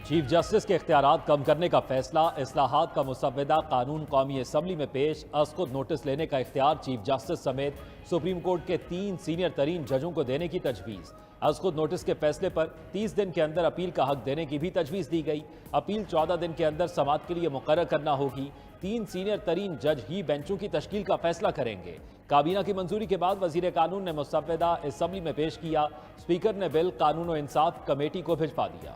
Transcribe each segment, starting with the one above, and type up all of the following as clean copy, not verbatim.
Chief justice के इख्तियारात कम करने का फैसला, इस्लाहात का मुसव्वदा कानून कौमी असम्बली में पेश, खुद नोटिस लेने का इख्तियार चीफ जस्टिस समेत सुप्रीम कोर्ट के 3 सीनियर तरीन जजों को देने की तजवीज़। खुद नोटिस के फैसले पर 30 दिन के अंदर अपील का हक देने की भी तजवीज़ दी गई। अपील 14 दिन के अंदर समाअत के लिए मुकर्रर करना होगी। 3 सीनियर तरीन जज ही बेंचों की तश्कील का फैसला करेंगे। काबीना की मंजूरी के बाद वजीर कानून ने मुसव्वदा असम्बली में पेश किया। स्पीकर ने बिल कानून और इंसाफ कमेटी को भिजवा दिया।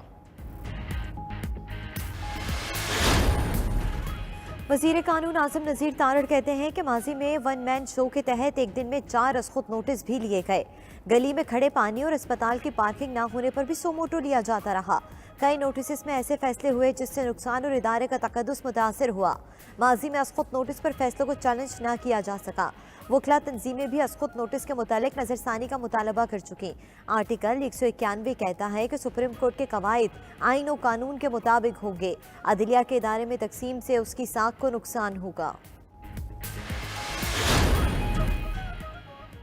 वजीर कानून आजम नज़ीर तारड़ कहते हैं कि माजी में वन मैन शो के तहत एक दिन में 4 अज़खुद नोटिस भी लिए गए। गली में खड़े पानी और अस्पताल की पार्किंग ना होने पर भी सोमोटो लिया जाता रहा। कई नोटिस में ऐसे फैसले हुए जिससे नुकसान और इदारे का तकद्दुस मुतासर हुआ। माजी में अज़खुद नोटिस पर फैसलों को चैलेंज ना किया जा सका। वकला तंजीमें भी अज़खुद नोटिस के मुतालिक नज़रसानी का मुतालबा कर चुकी। आर्टिकल 191 कहता है कि सुप्रीम कोर्ट के कवायद आइन और कानून के मुताबिक होंगे। अदलिया के इदारे में तकसीम से उसकी साख को नुकसान होगा।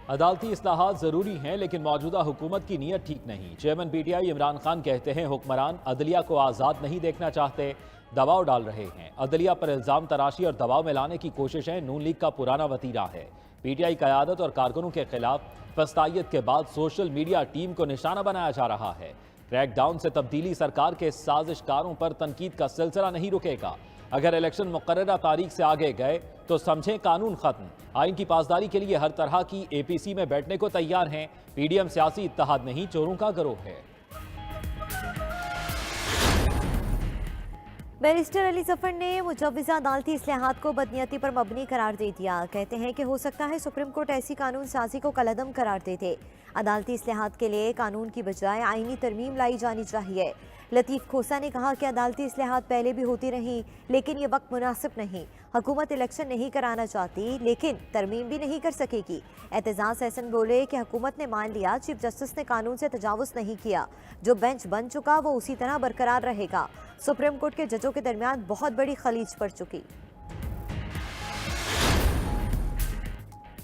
अदालती इस्लाहात जरूरी हैं, लेकिन मौजूदा हुकूमत की नीयत ठीक नहीं। चेयरमैन पीटीआई इमरान खान कहते हैं हुक्मरान अदलिया को आज़ाद नहीं देखना चाहते, दबाव डाल रहे हैं। अदलिया पर इल्ज़ाम तराशी और दबाव में लाने की कोशिशें नून लीग का पुराना वतीरा है। पीटीआई क़यादत और कारकुनों के खिलाफ फस्तायत के बाद सोशल मीडिया टीम को निशाना बनाया जा रहा है। क्रैकडाउन से तब्दीली सरकार के साजिशकारों पर तनकीद का सिलसिला नहीं रुकेगा। अगर इलेक्शन मुकर्ररा तारीख से आगे गए तो समझें कानून खत्म। आइन की पासदारी के लिए हर तरह की एपीसी में बैठने को तैयार हैं। पीडीएम सियासी इत्तेहाद नहीं, चोरों का गिरोह है। बैरिस्टर अली जफर ने मुजव्वज़ा अदालती इस्लाहात को बदनीयती पर मबनी करार दे दिया। कहते हैं कि हो सकता है सुप्रीम कोर्ट ऐसी कानून साजी को कलअदम करार दे दे। अदालती इस्लाहात के लिए कानून की बजाय आईनी तरमीम लाई जानी चाहिए। लतीफ़ खोसा ने कहा कि अदालती इस्लाहात पहले भी होती रहीं, लेकिन ये वक्त मुनासिब नहीं। हुकूमत इलेक्शन नहीं कराना चाहती, लेकिन तरमीम भी नहीं कर सकेगी। एतजाज़ हसन बोले कि हुकूमत ने मान लिया चीफ जस्टिस ने कानून से तजावुज़ नहीं किया। जो बेंच बन चुका वो उसी तरह बरकरार रहेगा। सुप्रीम कोर्ट के जजों के दरमियान बहुत बड़ी खलीज पड़ चुकी।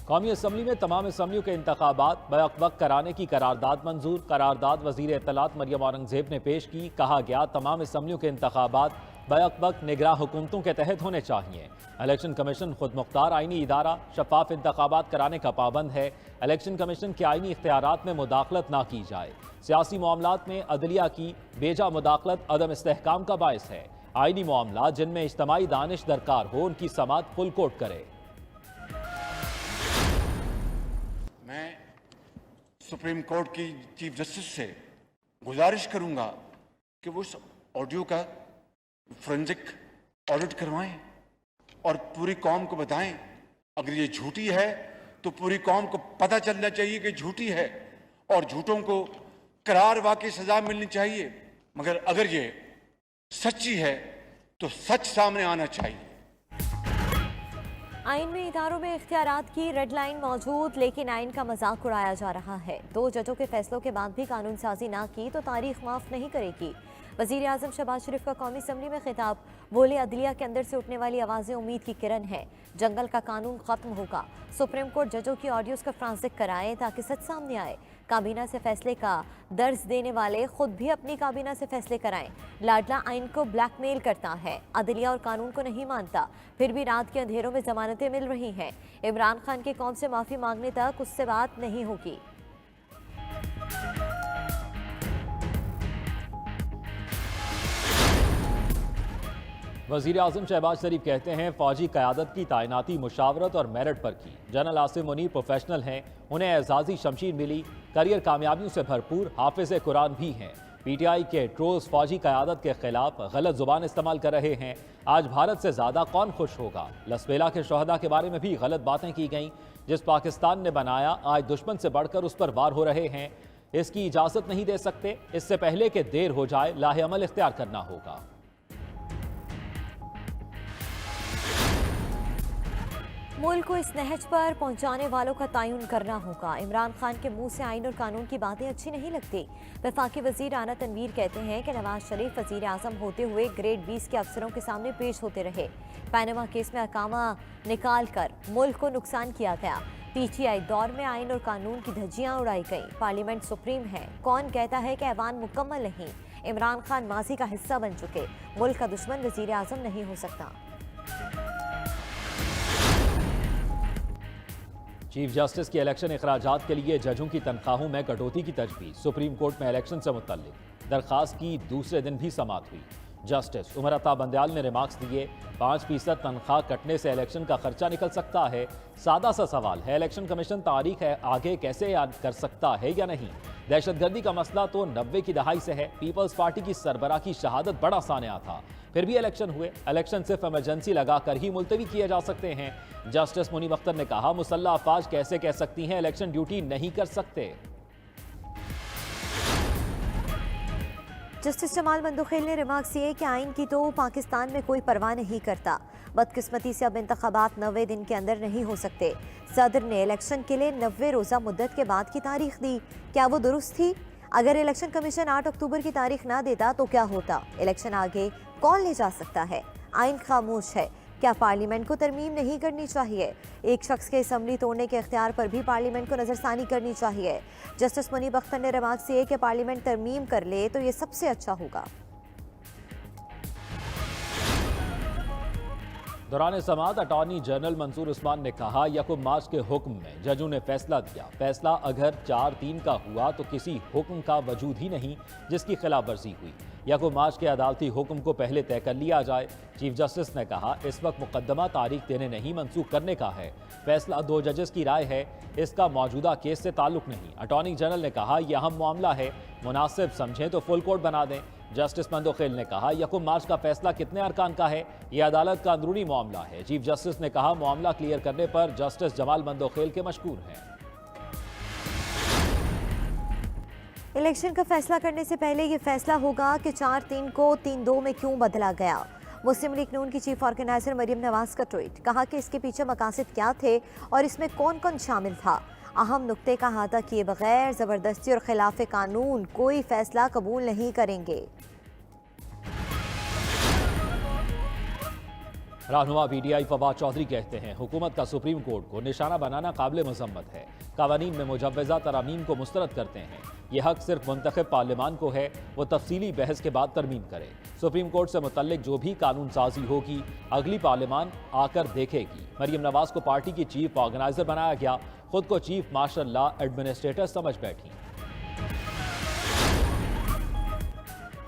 कौमी असम्बली में तमाम असम्बलियों के इंतखाबात बैक-वक्त कराने की करारदाद मंजूर। करारदाद वज़ीर इत्तलात मरियम औरंगज़ेब ने पेश की। कहा गया तमाम असम्बलियों के इंतखाबात बैक-वक्त निगरां हुकूमतों के तहत होने चाहिए। इलेक्शन कमीशन खुद मुख्तार आइनी इदारा शफाफ इंतखाबात कराने का पाबंद है। इलेक्शन कमीशन के आइनी इख्तियारात में मुदाखलत ना की जाए। सियासी मामलात में अदलिया की बेजा मुदाखलत अदम इस्तेहकाम का बायस है। आइनी मामला जिनमें इज्तमाई दानिश दरकार हो उनकी समाअत फुल कोर्ट करे। मैं सुप्रीम कोर्ट की चीफ जस्टिस से गुजारिश करूंगा कि वो इस ऑडियो का फोरेंसिक ऑडिट करवाएं और पूरी कौम को बताएं। अगर ये झूठी है तो पूरी कौम को पता चलना चाहिए कि झूठी है और झूठों को करार वाकई सजा मिलनी चाहिए। मगर अगर ये सच्ची है तो सच सामने आना चाहिए। आइन में इदारों में इख्तियारात की रेड लाइन मौजूद, लेकिन आइन का मजाक उड़ाया जा रहा है। 2 जजों के फैसलों के बाद भी कानून साजी ना की तो तारीख माफ नहीं करेगी। वज़ीर आज़म शहबाज शरीफ का कौमी असम्बली में खिताब। बोले अदलिया के अंदर से उठने वाली आवाज़ें उम्मीद की किरण है। जंगल का कानून खत्म होगा। सुप्रीम कोर्ट जजों की ऑडियोज का फ्रांसिक कराए ताकि सच सामने आए। काबीना से फैसले का दर्ज देने वाले खुद भी अपनी काबीना से फैसले कराएं। लाडला आइन को ब्लैकमेल करता है, अदलिया और कानून को नहीं मानता, फिर भी रात के अंधेरों में जमानतें मिल रही हैं। इमरान खान के कौम से माफ़ी मांगने तक उससे बात नहीं होगी। वज़ीर आज़म शहबाज शरीफ कहते हैं फौजी क़यादत की तैनाती मुशावरत और मेरिट पर की। जनरल आसिम मुनीर प्रोफेशनल हैं, उन्हें एजाज़ी शमशीर मिली, करियर कामयाबियों से भरपूर, हाफिज़ कुरान भी हैं। पीटीआई के ट्रोल्स फौजी क़यादत के खिलाफ गलत ज़ुबान इस्तेमाल कर रहे हैं। आज भारत से ज़्यादा कौन खुश होगा। लसबेला के शहदा के बारे में भी गलत बातें की गईं। जिस पाकिस्तान ने बनाया आज दुश्मन से बढ़कर उस पर वार हो रहे हैं। इसकी इजाज़त नहीं दे सकते। इससे पहले कि देर हो जाए लाहे अमल इख्तियार करना होगा। मुल्क को इस नहज पर पहुंचाने वालों का तयन करना होगा। इमरान खान के मुंह से आइन और कानून की बातें अच्छी नहीं लगती। वफाकी वजीर आना तनवीर कहते हैं कि नवाज शरीफ वजीर आजम होते हुए ग्रेड 20 के अफसरों के सामने पेश होते रहे। पैनामा केस में अकामा निकाल कर मुल्क को नुकसान किया गया। पीटीआई दौर में आइन और कानून की धज्जियां उड़ाई गईं। पार्लियामेंट सुप्रीम है, कौन कहता है कि ऐवान मुकम्मल नहीं। इमरान खान माजी का हिस्सा बन चुके, मुल्क का दुश्मन वजीर आजम नहीं हो सकता। चीफ जस्टिस के इलेक्शन अखराजात के लिए जजों की तनख्वाहों में कटौती की तजवीज़। सुप्रीम कोर्ट में इलेक्शन से मुतल्लिक दरखास्त की दूसरे दिन भी समाअत हुई। जस्टिस उमर अता बंदयाल ने रिमार्क्स दिए, 5% तनख्वाह कटने से इलेक्शन का खर्चा निकल सकता है। सादा सा सवाल है, इलेक्शन कमीशन तारीख है आगे कैसे याद कर सकता है या नहीं। दहशतगर्दी का मसला तो 90 की दहाई से है। पीपल्स पार्टी की सरबराह की शहादत बड़ा सानिया था, फिर भी इलेक्शन हुए। इलेक्शन सिर्फ इमरजेंसी लगाकर ही मुलतवी किए जा सकते हैं। जस्टिस मुनीब अख्तर ने कहा, मुसल्लह अफवाज कैसे कह सकती हैं इलेक्शन ड्यूटी नहीं कर सकते। जस्टिस जमाल मंदोखेल ने रिमार्क्स दिए कि आइन की तो पाकिस्तान में कोई परवाह नहीं करता। बदकिस्मती से अब इंतखाबात 90 दिन के अंदर नहीं हो सकते। सदर ने इलेक्शन के लिए 90 रोज़ा मुद्दत के बाद की तारीख दी, क्या वो दुरुस्त थी? अगर इलेक्शन कमीशन 8 अक्टूबर की तारीख ना देता तो क्या होता? इलेक्शन आगे कौन ले जा सकता है? आइन खामोश है, क्या पार्लियामेंट को तरमीम नहीं करनी चाहिए? एक शख्स के असम्बली तोड़ने के इख्तियार पर भी पार्लियामेंट को नजरसानी करनी चाहिए। जस्टिस मुनीब अख्तर ने रिमार्क्स दिए कि पार्लियामेंट तरमीम कर ले तो ये सबसे अच्छा होगा। दौरान समाअत अटॉर्नी जनरल मंसूर उस्मान ने कहा, यकम मार्च के हुक्म में जजों ने फैसला दिया। फैसला अगर 4-3 का हुआ तो किसी हुक्म का वजूद ही नहीं जिसकी खिलाफ वर्जी हुई। यकम मार्च के अदालती हुक्म को पहले तय कर लिया जाए। चीफ जस्टिस ने कहा, इस वक्त मुकदमा तारीख देने नहीं मनसूख करने का है। फैसला 2 जजेस की राय है, इसका मौजूदा केस से ताल्लुक नहीं। अटॉर्नी जनरल ने कहा, यह अहम मामला है, मुनासिब समझें तो फुल कोर्ट बना दें। जस्टिस मंदोखेल ने कहा, यकम मार्च का फैसला कितने अरकान का है, यह अदालत का अंदरूनी मामला है। चीफ जस्टिस ने कहा, मामला क्लियर करने पर जस्टिस जमाल मंदोखेल के मशकूर हैं। इलेक्शन का फैसला करने से पहले ये फैसला होगा कि 4-3 को 3-2 में क्यों बदला गया। मुस्लिम लीग नून की चीफ ऑर्गेनाइजर मरियम नवाज का ट्वीट, कहा कि इसके पीछे मकासद क्या थे और इसमें कौन कौन शामिल था। अहम नुक्ते का अहाता किए बगैर ज़बरदस्ती और खिलाफ कानून कोई फैसला कबूल नहीं करेंगे। रहनुमा पीटीआई फवाद चौधरी कहते हैं, हुकूमत का सुप्रीम कोर्ट को निशाना बनाना काबिल मजम्मत है। कानून में मुजव्वज़ा तरामीम को मुस्तरद करते हैं। यह हक सिर्फ मुंतखब पार्लियामान को है, वो तफसीली बहस के बाद तरमीम करे। सुप्रीम कोर्ट से मुतल्लिक जो भी कानून साजी होगी अगली पार्लियामान आकर देखेगी। मरियम नवाज को पार्टी की चीफ ऑर्गेनाइजर बनाया गया, खुद को चीफ मार्शल लॉ एडमिनिस्ट्रेटर समझ बैठी।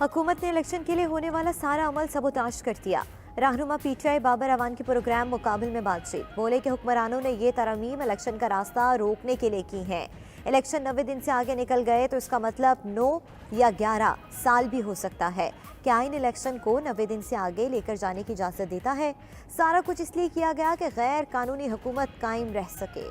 हुकूमत ने इलेक्शन के लिए होने वाला सारा अमल सबोताश कर दिया। रहनुमा पीटीआई बाबर अवान की प्रोग्राम मुकाबिल में बातचीत, बोले कि हुक्मरानों ने ये तरमीम इलेक्शन का रास्ता रोकने के लिए की हैं। इलेक्शन 90 दिन से आगे निकल गए तो इसका मतलब 9 या 11 साल भी हो सकता है। क्या आइन इलेक्शन को 90 दिन से आगे लेकर जाने की इजाज़त देता है? सारा कुछ इसलिए किया गया कि गैर कानूनी हुकूमत कायम रह सके।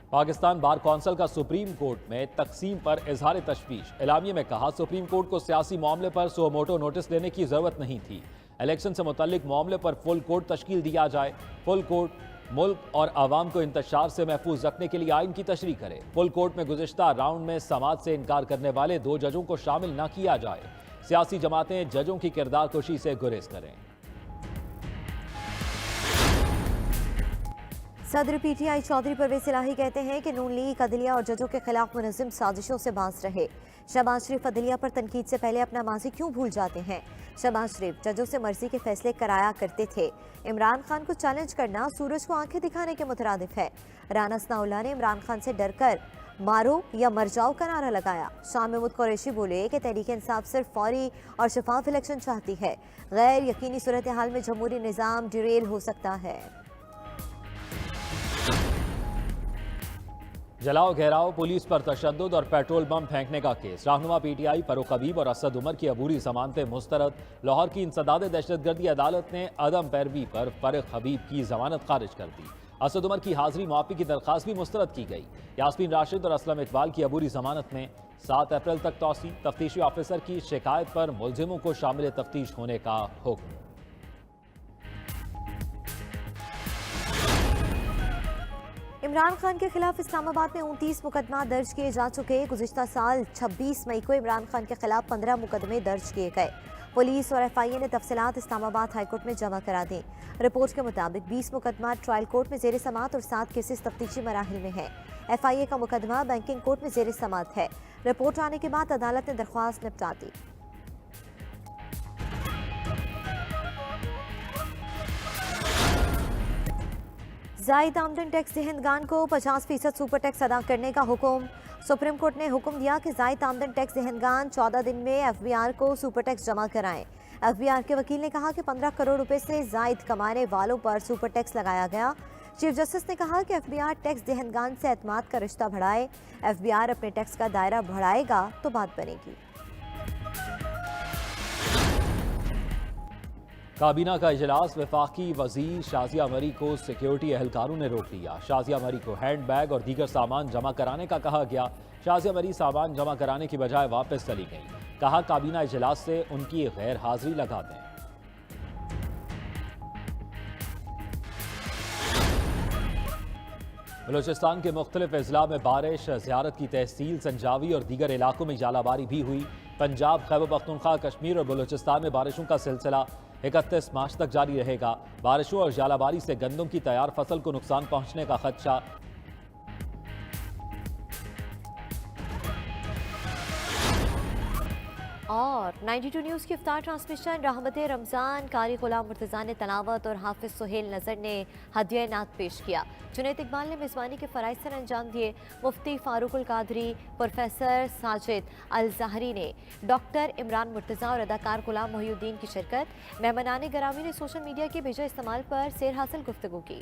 पाकिस्तान बार कौंसिल का सुप्रीम कोर्ट में तकसीम पर इजहार तशवीश। एलामिये में कहा, सुप्रीम कोर्ट को सियासी मामले पर सो मोटो नोटिस लेने की जरूरत नहीं थी। इलेक्शन से मुतल्लिक मामले पर फुल कोर्ट तश्कील दिया जाए। फुल कोर्ट मुल्क और आवाम को इंतशार से महफूज रखने के लिए आइन की तशरीह करे। फुल कोर्ट में गुज़िश्ता राउंड में समाअत से इनकार करने वाले 2 जजों को शामिल न किया जाए। सियासी जमातें जजों की किरदार कुशी से गुरेज करें। सदर पीटीआई चौधरी परवेज इलाही कहते हैं कि नून लीग अदलिया और जजों के खिलाफ मुनज़्ज़म साजिशों से बांस रहे। शहबाज शरीफ अदलिया पर तनकीद से पहले अपना माजी क्यों भूल जाते हैं? शहबाज शरीफ जजों से मर्जी के फैसले कराया करते थे। इमरान खान को चैलेंज करना सूरज को आंखें दिखाने के मुतरादिफ है। राना सनाउल्लाह ने इमरान खान से डरकर मारो या मर जाओ का नारा लगाया। शाह महमूद कुरैशी बोले कि तहरीक इंसाफ सिर्फ फौरी और शफाफ इलेक्शन चाहती है। गैर यकीनी सूरत हाल में जमहूरी निज़ाम डिरेल हो सकता है। जलाओ घेराव, पुलिस पर तशद्दुद और पेट्रोल बम फेंकने का केस। रहनुमा पीटीआई फरूख हबीब और असद उमर की अबूरी जमानतें मुस्तरद। लाहौर की इंसदाद दहशतगर्दी अदालत ने अदम पैरवी पर फरूख हबीब की जमानत खारिज कर दी। असद उमर की हाजिरी मुआफ़ी की दरख्वास्त भी मुस्तरद की गई। यास्मीन राशिद और असलम इकबाल की अबूरी जमानत में 7 अप्रैल तक तौसी। तफ्तीशी ऑफिसर की शिकायत पर मुलजिमों को शामिल तफ्तीश होने का हुक्म। इमरान खान के खिलाफ इस्लामाबाद में 29 मुकदमा दर्ज किए जा चुके। गुज़िश्ता साल 26 मई को इमरान खान के खिलाफ 15 मुकदमे दर्ज किए गए। पुलिस और FIA ने तफसीलात इस्लामाबाद हाईकोर्ट में जमा करा दी। रिपोर्ट के मुताबिक 20 मुकदमा ट्रायल कोर्ट में जेर समाअत और 7 केसेस तफ्तीशी मराहिल में हैं। FIA का मुकदमा बैंकिंग कोर्ट में जेर समाअत है। रिपोर्ट आने के बाद अदालत ने दरख्वास्त निपटा दी। जायद आमदन टैक्स दहिंदगान को 50% सुपर टैक्स अदा करने का हुक्म। सुप्रीम कोर्ट ने हुक्म दिया कि जायद आमदन टैक्स दहिंदगान 14 दिन में FBR को सुपर टैक्स जमा कराएं। FBR के वकील ने कहा कि 15 करोड़ रुपए से जायद कमाने वालों पर सुपर टैक्स लगाया गया। चीफ जस्टिस ने कहा कि FBR टैक्स दहिंदगान से एतमाद का रिश्ता बढ़ाए। FBR अपने टैक्स का दायरा बढ़ाएगा तो बात बनेगी। काबीना का इजलास, वफाकी वजीर शाजिया मरी को सिक्योरिटी एहलकारों ने रोक लिया। शाजिया मरी को हैंड बैग और दीगर सामान जमा कराने का कहा गया। शाजिया मरी सामान जमा कराने की बजाय वापस चली गई। कहा काबीना इजलास से उनकी गैर हाजिरी लगा दें। बलूचिस्तान के मुख्तलिफ अजला में बारिश, ज़ियारत की तहसील संजावी और दीगर इलाकों में जालाबारी भी हुई। पंजाब, खैबर पख्तूनख्वा, कश्मीर और बलूचिस्तान में बारिशों का सिलसिला 31 मार्च तक जारी रहेगा। बारिशों और जालाबारी से गंदम की तैयार फसल को नुकसान पहुंचने का खदशा। और 92 न्यूज़ की इफ्तार ट्रांसमिशन रहमते रमज़ान, कारी गुलाम मुर्तज़ा ने तलावत और हाफिज सुहेल नज़र ने हदिया नात पेश किया। जुनैद इकबाल ने मेज़बानी के फ़राइज़ सर अंजाम दिए। मुफ्ती फ़ारूकुल कादरी, प्रोफेसर साजिद अल ज़हरी ने, डॉक्टर इमरान मुर्तज़ा और अदाकार गुलाम मोहिउद्दीन की शिरकत। मेहमानान गिरामी ने सोशल मीडिया के बेजा इस्तेमाल पर सेर हासिल गुफ्तगू की।